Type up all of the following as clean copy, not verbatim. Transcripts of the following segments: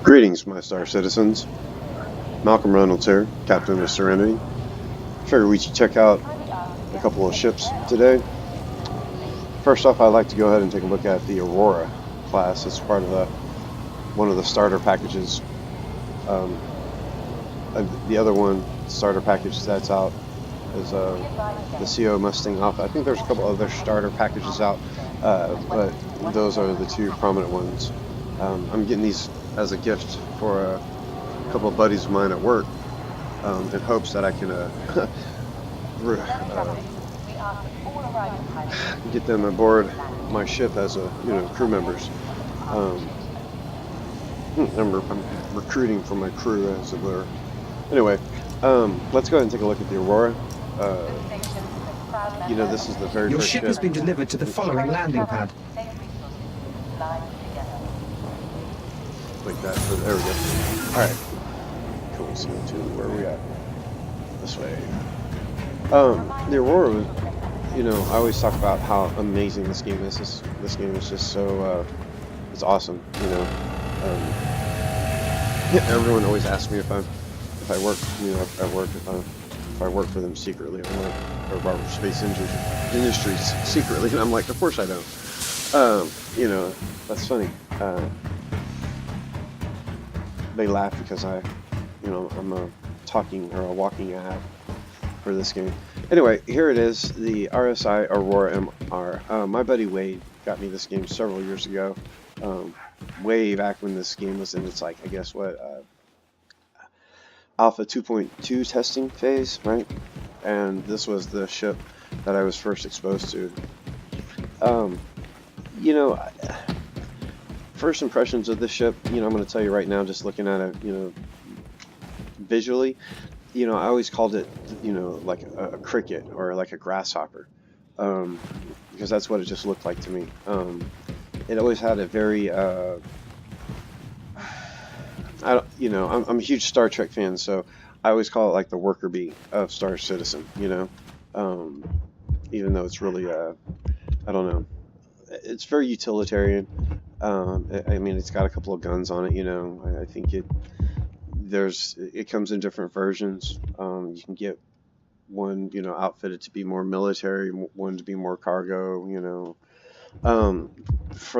Greetings, my star citizens. Malcolm Reynolds here, Captain of Serenity. Figured we should check out a couple of ships today. First off, I'd like to go ahead and take a look at the Aurora class. It's part of one of the starter packages. The other one, starter package that's out, is the CO Mustang Alpha. I think there's a couple other starter packages out, but those are the two prominent ones. I'm getting these as a gift for a couple of buddies of mine at work, in hopes that I can get them aboard my ship as crew members. I'm recruiting for my crew, as it were. Anyway, let's go ahead and take a look at the Aurora. This is the very Your first ship has been delivered to the following landing pad. Like that. There we go. Alright. Cool. CO2. Where are we at? This way. The Aurora was, I always talk about how amazing this game is. This game is just so, it's awesome, everyone always asks me if I work, at work, if I work for them secretly, or space industries secretly, and I'm like, of course I don't. That's funny. They laugh because I'm a talking or a walking ad for this game. Anyway, here it is, the RSI Aurora MR. My buddy Wade got me this game several years ago, way back when this game was in its, I guess Alpha 2.2 testing phase, right? And this was the ship that I was first exposed to. First impressions of this ship, I'm going to tell you right now, just looking at it, visually, I always called it, like a cricket or like a grasshopper, because that's what it just looked like to me. It always had a very, I'm a huge Star Trek fan, so I always call it like the worker bee of Star Citizen, even though it's really, I don't know, it's very utilitarian. It's got a couple of guns on it, I think it comes in different versions. You can get one, outfitted to be more military, one to be more cargo, For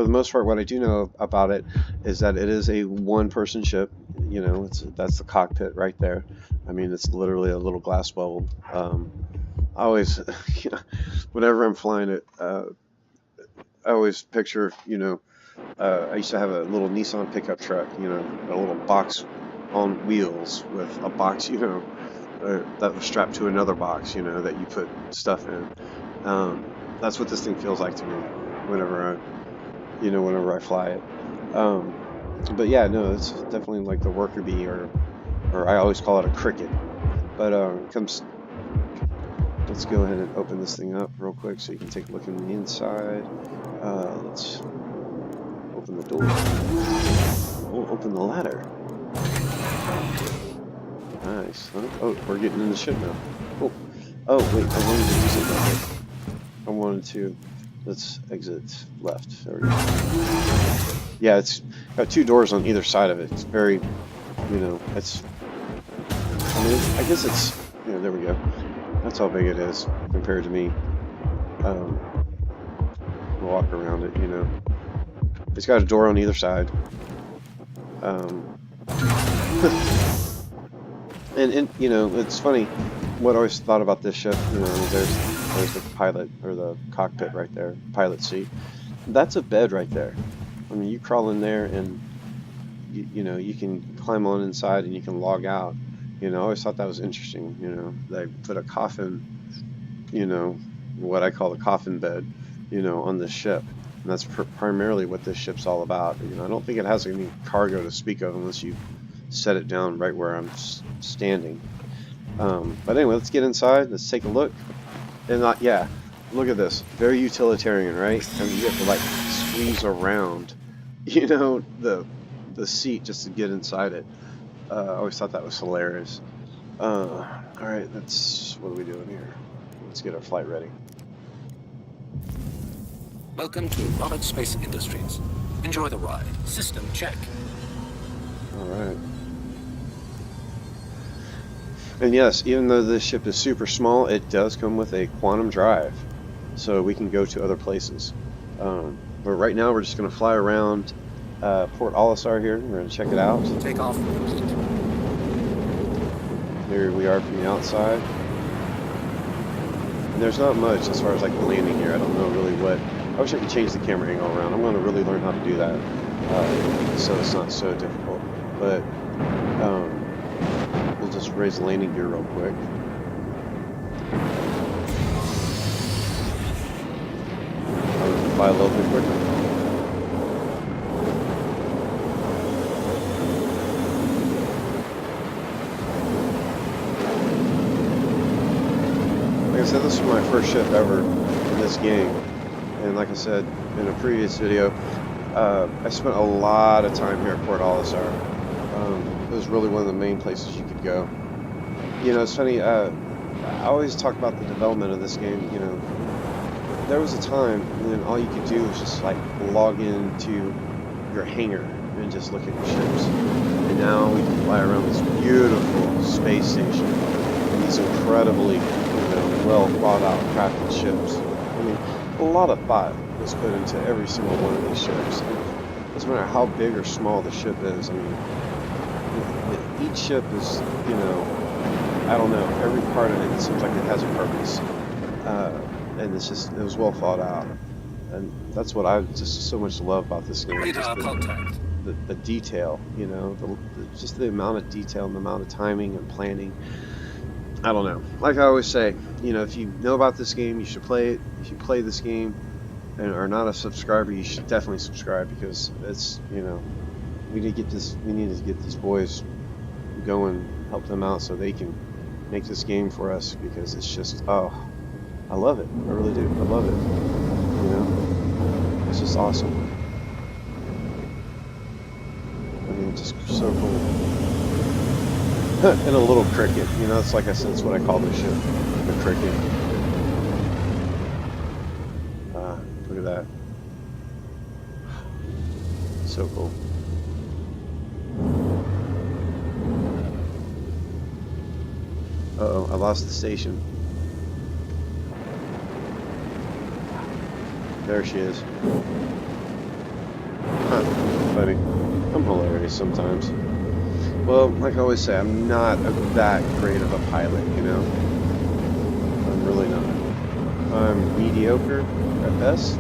the most part, what I do know about it is that it is a one-person ship. That's the cockpit right there. It's literally a little glass bubble. I always, whenever I'm flying it, I always picture, I used to have a little Nissan pickup truck, a little box on wheels with a box, that was strapped to another box, that you put stuff in. That's what this thing feels like to me whenever I fly it. But yeah, no, it's definitely like the worker bee, or I always call it a cricket. But let's go ahead and open this thing up real quick so you can take a look in the inside. Let's open the door. We'll open the ladder. Nice. Oh, we're getting in the ship now. Oh, wait, I wanted to do something. Let's exit left. There we go. Yeah, it's got two doors on either side of it. It's very, I guess it's, there we go. That's how big it is compared to me. Walk around it, It's got a door on either side. And it's funny. What I always thought about this ship, there's the pilot, or the cockpit right there, pilot seat. That's a bed right there. You crawl in there and you can climb on inside and you can log out. I always thought that was interesting. They put a coffin, what I call a coffin bed, on this ship. And that's primarily what this ship's all about. I don't think it has any cargo to speak of unless you set it down right where I'm standing. But anyway, let's get inside. Let's take a look. And yeah, look at this. Very utilitarian, right? You have to squeeze around, the seat just to get inside it. I always thought that was hilarious. All right, what are we doing here? Let's get our flight ready. Welcome to Robert Space Industries. Enjoy the ride. System check. Alright. And yes, even though this ship is super small, it does come with a quantum drive. So we can go to other places. But right now we're just going to fly around Port Olisar here. We're going to check it out. Take off. Here we are from the outside. And there's not much as far as like the landing here. I don't know really what. I wish I could change the camera angle around. I'm going to really learn how to do that, so it's not so difficult. But we'll just raise the landing gear real quick. I'll fly a little bit quicker. Like I said, this is my first ship ever in this game. And like I said in a previous video, I spent a lot of time here at Port Olisar. It was really one of the main places you could go. You know, it's funny, I always talk about the development of this game. You know, there was a time when all you could do was just like log into your hangar and just look at your ships. And now we can fly around this beautiful space station and these incredibly, you know, well thought out crafted ships. I mean, a lot of thought was put into every single one of these ships. It doesn't matter how big or small the ship is. I mean, each ship is, you know, I don't know, every part of it seems like it has a purpose. And it's just, it was well thought out. And that's what I just so much love about this game. Radar contact. The detail, you know, just the amount of detail and the amount of timing and planning. I don't know. Like I always say, you know, if you know about this game, you should play it. If you play this game and are not a subscriber, you should definitely subscribe, because it's, you know, we need to get these boys going, help them out so they can make this game for us, because it's just, oh, I love it. I really do. I love it. You know, it's just awesome. I mean, just so cool. And a little cricket, you know, it's like I said, it's what I call this ship, the cricket. Look at that. So cool. Uh-oh, I lost the station. There she is. Huh, funny. I'm hilarious sometimes. Well, like I always say, I'm not that great of a pilot, you know? I'm really not. I'm mediocre at best.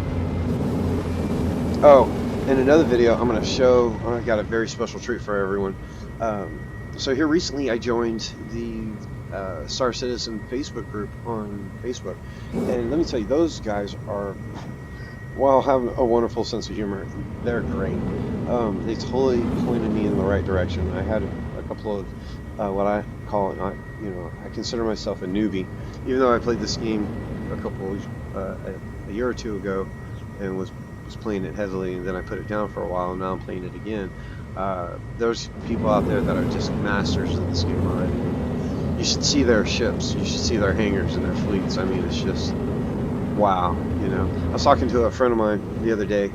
Oh, in another video, I'm going to show, I got a very special treat for everyone. So here recently I joined the Star Citizen Facebook group on Facebook. And let me tell you, those guys are, while having a wonderful sense of humor, they're great. They totally pointed me in the right direction. I had a couple of what I call, you know, I consider myself a newbie, even though I played this game a year or two ago and was playing it heavily, and then I put it down for a while, and now I'm playing it again. There's people out there that are just masters of this game already. You should see their ships. You should see their hangars and their fleets. I mean, it's just wow. You know, I was talking to a friend of mine the other day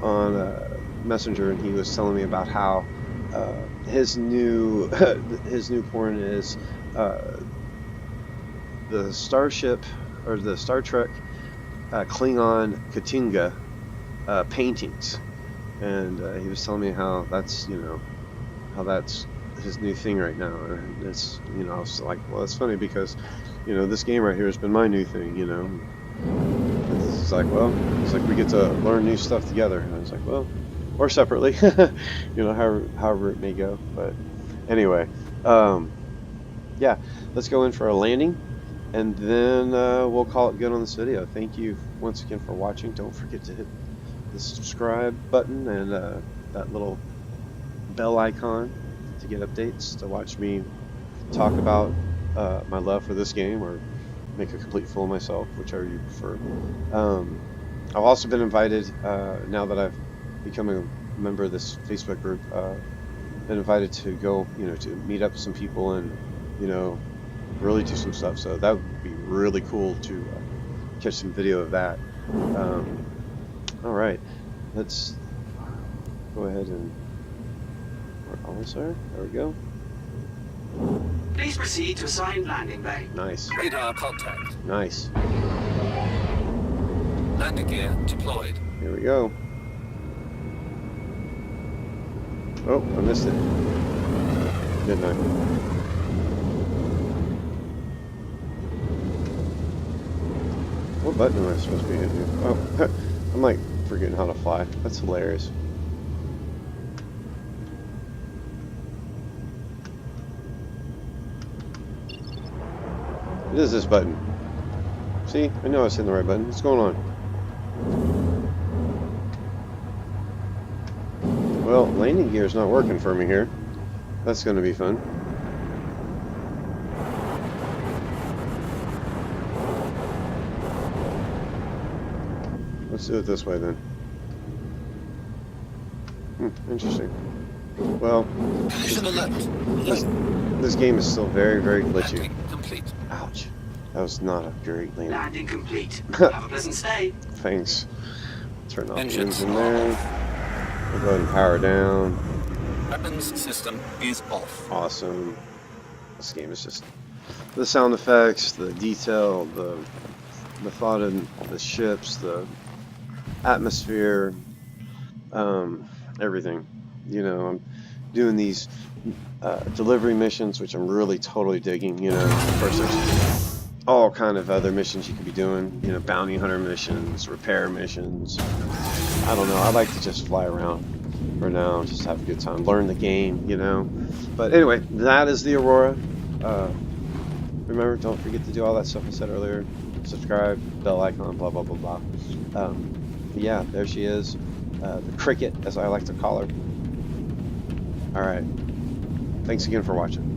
on Messenger, and he was telling me about how his new porn is the Starship or the Star Trek Klingon Katinga paintings, and he was telling me how that's, you know, how that's his new thing right now. And it's, you know, I was like, well, that's funny, because, you know, this game right here has been my new thing, you know. It's like, well, it's like we get to learn new stuff together. And I was like, well, or separately, you know, however it may go. But anyway, yeah, let's go in for a landing, and then we'll call it good on this video. Thank you once again for watching. Don't forget to hit the subscribe button and that little bell icon to get updates, to watch me talk about my love for this game, or make a complete fool of myself, whichever you prefer. I've also been invited, now that I've become a member of this Facebook group, been invited to go, you know, to meet up with some people and, you know, really do some stuff. So that would be really cool to catch some video of that. All right, let's go ahead and Port Olisar. There we go. Please proceed to assigned landing bay. Nice. Radar contact. Nice. Landing gear deployed. Here we go. Oh, I missed it. Didn't I? What button am I supposed to be hitting? Oh, I'm like forgetting how to fly. That's hilarious. It is this button. See? I know I was hitting the right button. What's going on? Well, landing gear is not working for me here. That's going to be fun. Let's do it this way then. Interesting. Well, Mission alert. this game is still very, very glitchy. Landing complete. Ouch. That was not a great landing. Landing complete. Have a pleasant stay. Thanks. Turn off the Engines engine there. We'll go ahead and power down. Weapons system is off. Awesome. This game is just the sound effects, the detail, the thought in the ships, the atmosphere, everything. You know, I'm doing these delivery missions, which I'm really totally digging. You know, of course there's all kind of other missions you could be doing. You know, bounty hunter missions, repair missions. I don't know. I like to just fly around for now, just have a good time, learn the game. You know. But anyway, that is the Aurora. Remember, don't forget to do all that stuff I said earlier. Subscribe, bell icon, blah blah blah blah. Yeah, there she is. The cricket, as I like to call her. Alright. Thanks again for watching.